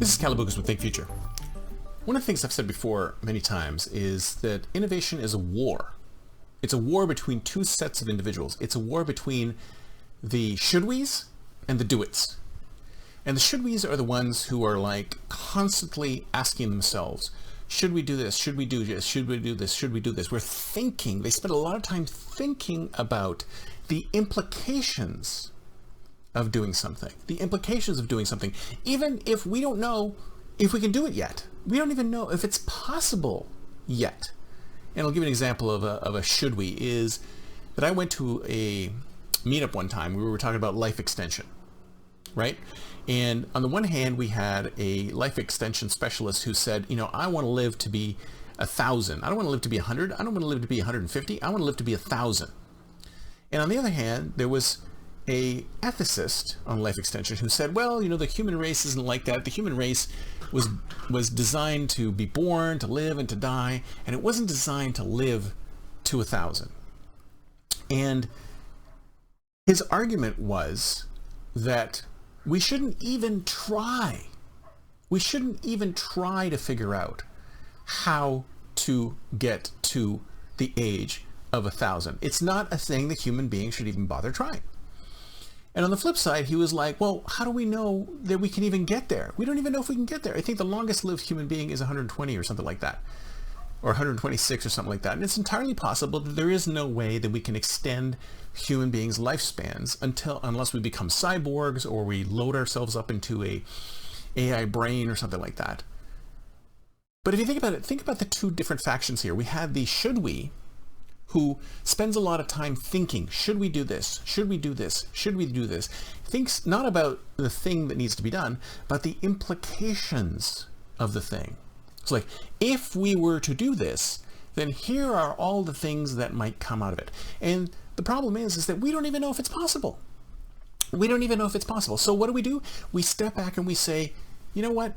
This is Calabucas with Think Future. One of the things I've said before many times is that innovation is a war. It's a war between two sets of individuals. It's a war between the shouldwes and the doits. And the shouldwes are the ones who are like constantly asking themselves, should we do this? Should we do this? Should we do this? Should we do this? We're thinking. They spend a lot of time thinking about the implications of doing something. The implications of doing something, even if we don't know if we can do it yet. We don't even know if it's possible yet. And I'll give you an example of a should we is that I went to a meetup one time. We were talking about life extension, right? And on the one hand, we had a life extension specialist who said, you know, I want to live to be 1,000. I don't want to live to be 100. I don't want to live to be 150. I want to live to be 1,000. And on the other hand, there was a ethicist on life extension who said, well, you know, the human race isn't like that. The human race was designed to be born, to live, and to die, and it wasn't designed to live to 1,000. And his argument was that we shouldn't even try. We shouldn't even try to figure out how to get to the age of 1,000. It's not a thing that human beings should even bother trying. And on the flip side, he was like, well, how do we know that we can even get there? We don't even know if we can get there. I think the longest lived human being is 120 or something like that, or 126 or something like that. And it's entirely possible that there is no way that we can extend human beings' lifespans unless we become cyborgs or we load ourselves up into a AI brain or something like that. But if you think about it, think about the two different factions here. We have the should we, who spends a lot of time thinking, should we do this? Should we do this? Should we do this? Thinks not about the thing that needs to be done, but the implications of the thing. It's like, if we were to do this, then here are all the things that might come out of it. And the problem is that we don't even know if it's possible. We don't even know if it's possible. So what do? We step back and we say, you know what?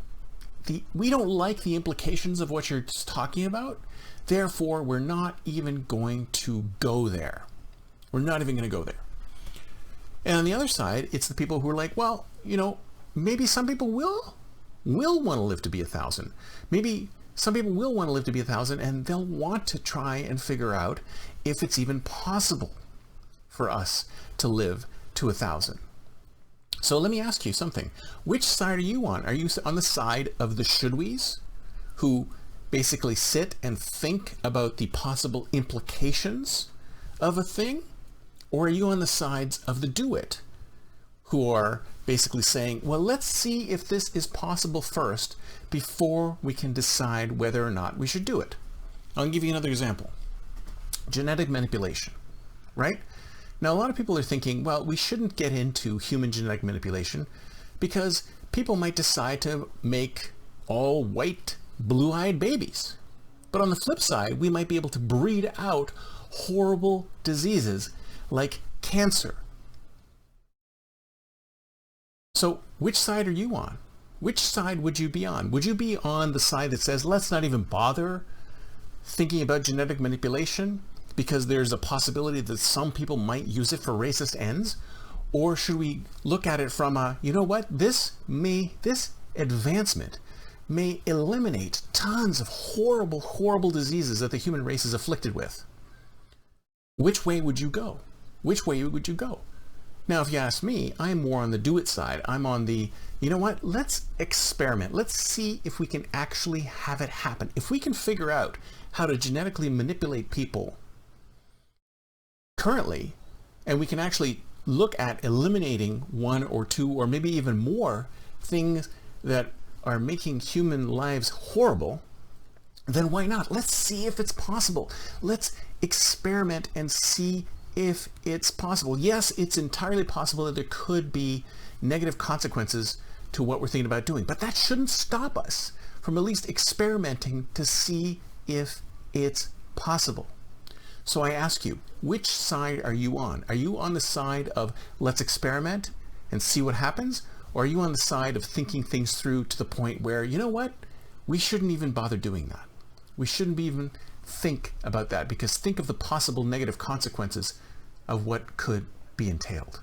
We don't like the implications of what you're talking about. Therefore, we're not even going to go there. We're not even going to go there. And on the other side, it's the people who are like, well, you know, maybe some people will want to live to be 1,000. Maybe some people will want to live to be 1,000, and they'll want to try and figure out if it's even possible for us to live to 1,000. So let me ask you something. Which side are you on? Are you on the side of the should-wes, who basically sit and think about the possible implications of a thing? Or are you on the sides of the do-it, who are basically saying, well, let's see if this is possible first before we can decide whether or not we should do it? I'll give you another example. Genetic manipulation, right? Now, a lot of people are thinking, well, we shouldn't get into human genetic manipulation because people might decide to make all white, blue-eyed babies. But on the flip side, we might be able to breed out horrible diseases like cancer. So which side are you on? Which side would you be on? Would you be on the side that says, let's not even bother thinking about genetic manipulation because there's a possibility that some people might use it for racist ends? Or should we look at it from a, you know what, this advancement may eliminate tons of horrible, horrible diseases that the human race is afflicted with? Which way would you go? Which way would you go? Now, if you ask me, I'm more on the do-it side. I'm on the, you know what, let's experiment. Let's see if we can actually have it happen. If we can figure out how to genetically manipulate people currently, and we can actually look at eliminating one or two or maybe even more things that are making human lives horrible, then why not? Let's see if it's possible. Let's experiment and see if it's possible. Yes, it's entirely possible that there could be negative consequences to what we're thinking about doing, but that shouldn't stop us from at least experimenting to see if it's possible. So I ask you, which side are you on? Are you on the side of let's experiment and see what happens? Or are you on the side of thinking things through to the point where, you know what, we shouldn't even bother doing that. We shouldn't even think about that, because think of the possible negative consequences of what could be entailed.